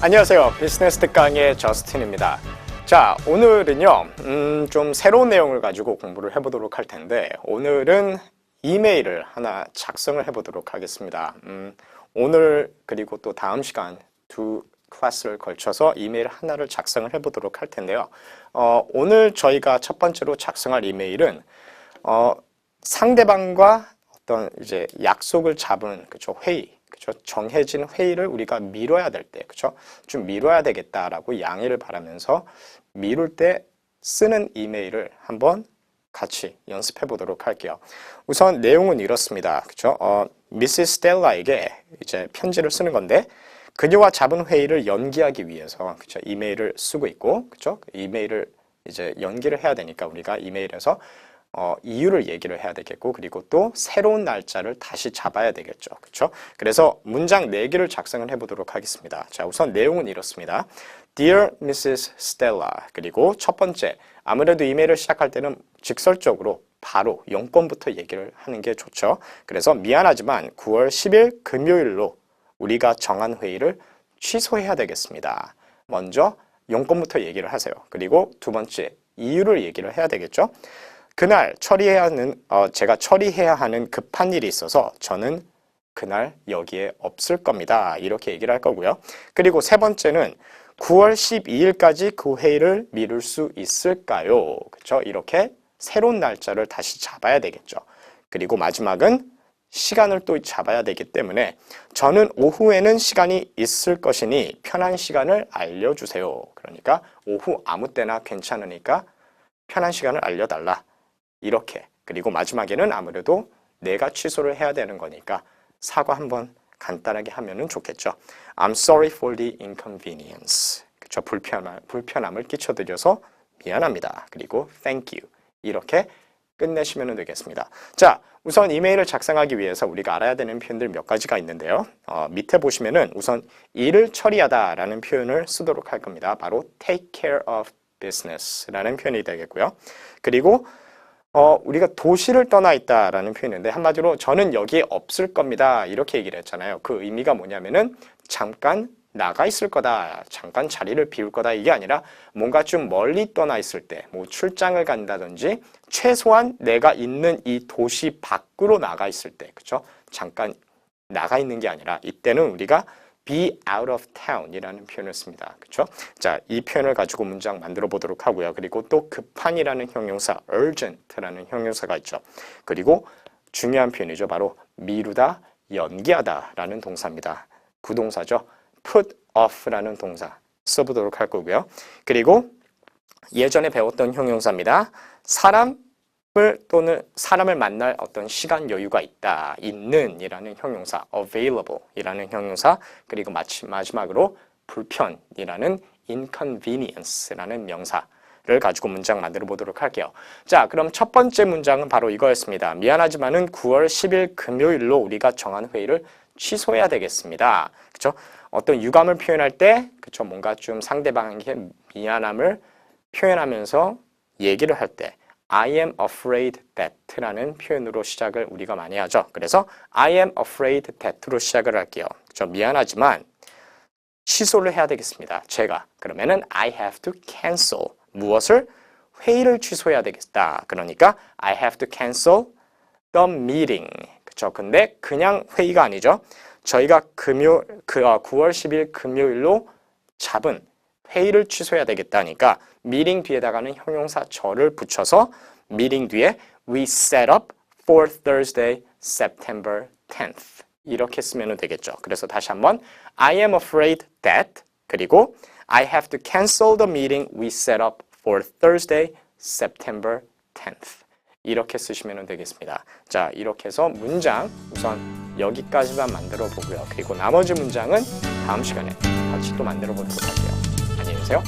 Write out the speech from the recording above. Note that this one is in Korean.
안녕하세요. 비즈니스 특강의 저스틴입니다. 자, 오늘은요, 좀 새로운 내용을 가지고 공부를 해보도록 할 텐데, 오늘은 이메일을 하나 작성을 해보도록 하겠습니다. 오늘 그리고 또 다음 시간 두 클래스를 걸쳐서 이메일 하나를 작성을 해보도록 할 텐데요. 오늘 저희가 첫 번째로 작성할 이메일은 상대방과 어떤 이제 약속을 잡은 회의, 정해진 회의를 우리가 미뤄야 될 때, 좀 미뤄야 되겠다라고 양해를 바라면서 미룰 때 쓰는 이메일을 한번 같이 연습해 보도록 할게요. 우선 내용은 이렇습니다. 미시스 스텔라에게 이제 편지를 쓰는 건데, 그녀와 잡은 회의를 연기하기 위해서 이메일을 쓰고 있고, 이메일을 이제 연기를 해야 되니까 우리가 이메일에서 이유를 얘기를 해야 되겠고, 그리고 또 새로운 날짜를 다시 잡아야 되겠죠. 그래서 문장 4개를 작성을 해보도록 하겠습니다. 자, 우선 내용은 이렇습니다. Dear Mrs. Stella. 그리고 첫 번째, 아무래도 이메일을 시작할 때는 직설적으로 바로 용건부터 얘기를 하는 게 좋죠. 그래서 미안하지만 9월 10일 금요일로 우리가 정한 회의를 취소해야 되겠습니다. 먼저 용건부터 얘기를 하세요. 그리고 두 번째, 이유를 얘기를 해야 되겠죠. 그날 제가 처리해야 하는 급한 일이 있어서 저는 그날 여기에 없을 겁니다. 이렇게 얘기를 할 거고요. 그리고 세 번째는 9월 12일까지 그 회의를 미룰 수 있을까요? 이렇게 새로운 날짜를 다시 잡아야 되겠죠. 그리고 마지막은 시간을 또 잡아야 되기 때문에 저는 오후에는 시간이 있을 것이니 편한 시간을 알려주세요. 그러니까 오후 아무 때나 괜찮으니까 편한 시간을 알려달라. 이렇게. 그리고 마지막에는 아무래도 내가 취소를 해야 되는 거니까 사과 한번 간단하게 하면은 좋겠죠. I'm sorry for the inconvenience. 불편함을 끼쳐드려서 미안합니다. 그리고 thank you. 이렇게 끝내시면 되겠습니다. 자, 우선 이메일을 작성하기 위해서 우리가 알아야 되는 표현들 몇 가지가 있는데요. 밑에 보시면은 우선 일을 처리하다 라는 표현을 쓰도록 할 겁니다. 바로 take care of business 라는 표현이 되겠고요. 그리고 우리가 도시를 떠나 있다라는 표현인데 한마디로 저는 여기에 없을 겁니다. 이렇게 얘기를 했잖아요. 그 의미가 뭐냐면은 잠깐 나가 있을 거다. 잠깐 자리를 비울 거다. 이게 아니라 뭔가 좀 멀리 떠나 있을 때, 뭐 출장을 간다든지 최소한 내가 있는 이 도시 밖으로 나가 있을 때, 잠깐 나가 있는 게 아니라 이때는 우리가 be out of town 이라는 표현을 씁니다. 자, 이 표현을 가지고 문장 만들어 보도록 하고요. 그리고 또 급한이라는 형용사, urgent라는 형용사가 있죠. 그리고 중요한 표현이죠. 바로 미루다, 연기하다 라는 동사입니다. 구동사죠. put off라는 동사 써보도록 할 거고요. 그리고 예전에 배웠던 형용사입니다. 사람을 만날 어떤 시간 여유가 있는 이라는 형용사, available 이라는 형용사, 그리고 마지막으로 불편이라는 inconvenience라는 명사를 가지고 문장 만들어 보도록 할게요. 자, 그럼 첫 번째 문장은 바로 이거였습니다. 미안하지만은 9월 10일 금요일로 우리가 정한 회의를 취소해야 되겠습니다. 어떤 유감을 표현할 때, 뭔가 좀 상대방에게 미안함을 표현하면서 얘기를 할 때 I am afraid that라는 표현으로 시작을 우리가 많이 하죠. 그래서 I am afraid that로 시작을 할게요. 미안하지만 취소를 해야 되겠습니다. 그러면은 I have to cancel. 무엇을? 회의를 취소해야 되겠다. 그러니까 I have to cancel the meeting. 근데 그냥 회의가 아니죠. 저희가 9월 10일 금요일로 잡은 회의를 취소해야 되겠다니까 meeting 뒤에다가는 형용사 저를 붙여서 meeting 뒤에 we set up for Thursday, September 10th 이렇게 쓰면 되겠죠. 그래서 다시 한번 I am afraid that 그리고 I have to cancel the meeting we set up for Thursday, September 10th 이렇게 쓰시면 되겠습니다. 자, 이렇게 해서 문장 우선 여기까지만 만들어 보고요. 그리고 나머지 문장은 다음 시간에 같이 또 만들어 보도록 할게요. 안녕히 계세요.